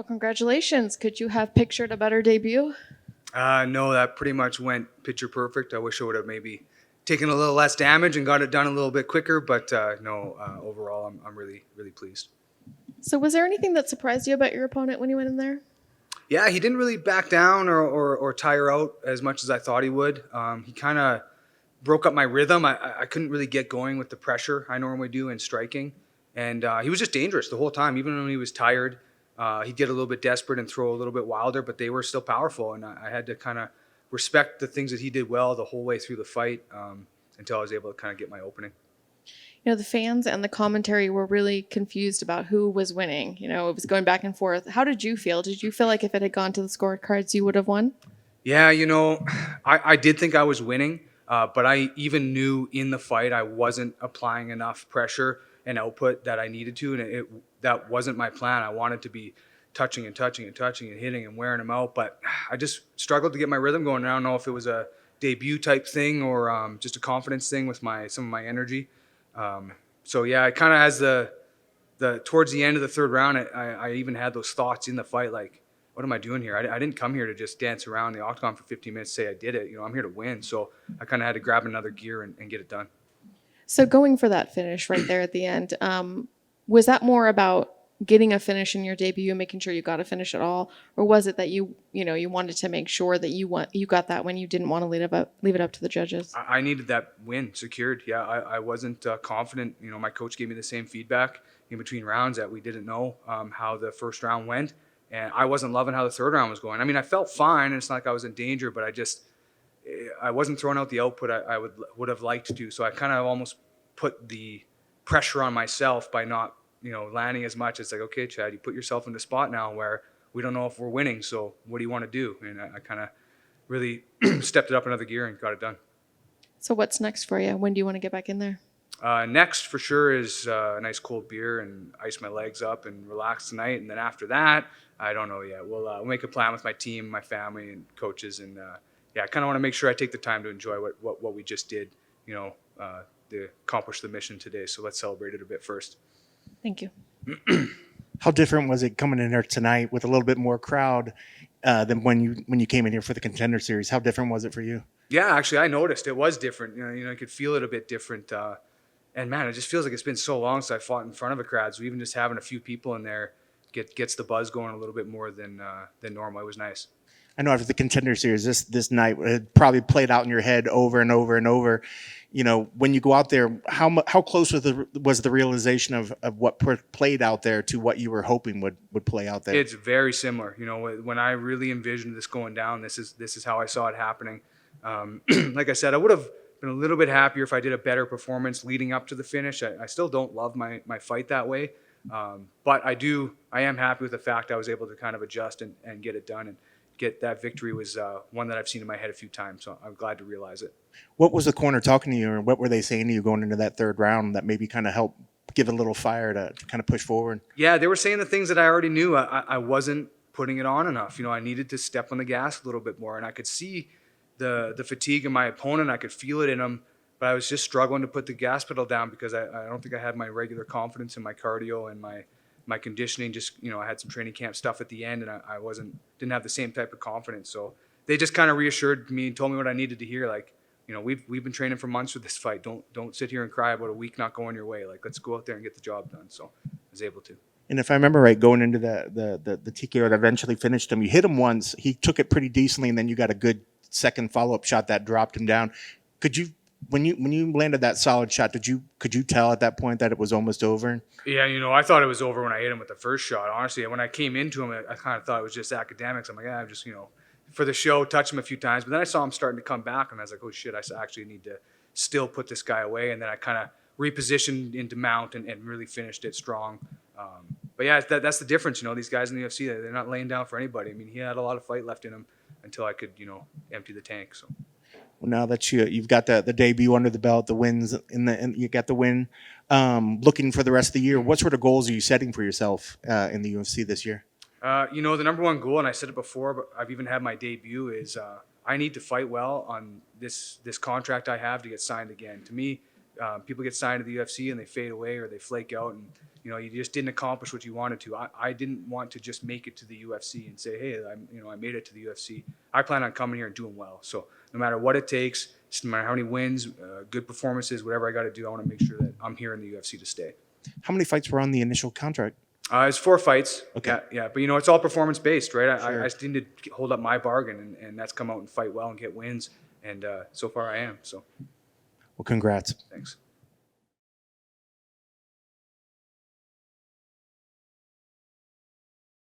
Well, congratulations. Could you have pictured a better debut? No, that pretty much went picture perfect. I wish I would have maybe taken a little less damage and got it done a little bit quicker, but no, overall, I'm really, really pleased. So, was there anything that surprised you about your opponent when you went in there? Yeah, he didn't really back down or tire out as much as I thought he would. He kind of broke up my rhythm. I couldn't really get going with the pressure I normally do in striking. And he was just dangerous the whole time, even when he was tired. He'd get a little bit desperate and throw a little bit wilder, but they were still powerful. And I had to kind of respect the things that he did well the whole way through the fight until I was able to kind of get my opening. The fans and the commentary were really confused about who was winning. It was going back and forth. How did you feel? Did you feel like if it had gone to the scorecards, you would have won? Yeah, I did think I was winning, but I even knew in the fight I wasn't applying enough pressure and output that I needed to, and that wasn't my plan. I wanted to be touching and touching and touching and hitting and wearing them out, but I just struggled to get my rhythm going. I don't know if it was a debut type thing or just a confidence thing with some of my energy. So yeah, it kind of has the towards the end of the third round, I even had those thoughts in the fight, like, what am I doing here? I didn't come here to just dance around the octagon for 15 minutes, say I did it. I'm here to win. So I kind of had to grab another gear and get it done. So, going for that finish right there at the end, was that more about getting a finish in your debut and making sure you got a finish at all, or was it that you wanted to make sure that you got that when you didn't want to leave it up to the judges? I needed that win secured. Yeah, I wasn't confident. My coach gave me the same feedback in between rounds that we didn't know how the first round went, and I wasn't loving how the third round was going. I mean, I felt fine, and it's not like I was in danger, but I wasn't throwing out the output I would have liked to. So I kind of almost put the pressure on myself by not landing as much. It's like, okay, Chad, you put yourself in the spot now where we don't know if we're winning. So what do you want to do? And I kind of really stepped it up another gear and got it done. So what's next for you? When do you want to get back in there? Next for sure is a nice cold beer and ice my legs up and relax tonight. And then after that, I don't know yet. We'll make a plan with my team, my family, and coaches. And I kind of want to make sure I take the time to enjoy what we just did, to accomplish the mission today. So let's celebrate it a bit first. Thank you. How different was it coming in here tonight with a little bit more crowd than when you came in here for the Contender Series? How different was it for you? Yeah, actually, I noticed it was different. I could feel it a bit different. And man, it just feels like it's been so long since I fought in front of a crowd. So even just having a few people in there gets the buzz going a little bit more than normal. It was nice. I know after the Contender Series, this night it probably played out in your head over and over and over. When you go out there, how close was the realization of what played out there to what you were hoping would play out there? It's very similar. When I really envisioned this going down, this is how I saw it happening. Like I said, I would have been a little bit happier if I did a better performance leading up to the finish. I still don't love my fight that way, but I am happy with the fact I was able to kind of adjust and get it done and get that victory. Was one that I've seen in my head a few times, so I'm glad to realize it. What was the corner talking to you, or what were they saying to you going into that third round that maybe kind of helped give a little fire to kind of push forward? Yeah, they were saying the things that I already knew. I wasn't putting it on enough. I needed to step on the gas a little bit more, and I could see the fatigue in my opponent. I could feel it in him, but I was just struggling to put the gas pedal down because I don't think I had my regular confidence in my cardio and my conditioning. Just I had some training camp stuff at the end, and I didn't have the same type of confidence. So they just kind of reassured me and told me what I needed to hear. Like, we've been training for months for this fight. Don't sit here and cry about a week not going your way. Like, let's go out there and get the job done. So I was able to. And if I remember right, going into the TKO that eventually finished him, you hit him once. He took it pretty decently, and then you got a good second follow-up shot that dropped him down. Could you, when you landed that solid shot, could you tell at that point that it was almost over? Yeah, I thought it was over when I hit him with the first shot. Honestly, when I came into him, I kind of thought it was just academics. I'm like, I'm just for the show, touch him a few times. But then I saw him starting to come back, and I was like, oh shit, I actually need to still put this guy away. And then I kind of repositioned into mount and really finished it strong. But yeah, that's the difference. These guys in the UFC, they're not laying down for anybody. I mean, he had a lot of fight left in him until I could, empty the tank. So. Well, now that you've got the debut under the belt, the wins and you got the win, looking for the rest of the year, what sort of goals are you setting for yourself in the UFC this year? The number one goal, and I said it before, but I've even had my debut, is I need to fight well on this contract I have to get signed again. To me, people get signed to the UFC and they fade away or they flake out, and you just didn't accomplish what you wanted to. I didn't want to just make it to the UFC and say, hey, I made it to the UFC. I plan on coming here and doing well. So no matter what it takes, no matter how many wins, good performances, whatever I got to do, I want to make sure that I'm here in the UFC to stay. How many fights were on the initial contract? It's 4 fights. Okay. Yeah. But it's all performance based, right? Sure. I just need to hold up my bargain, and that's come out and fight well and get wins. And so far I am. So Well, congrats. thanks.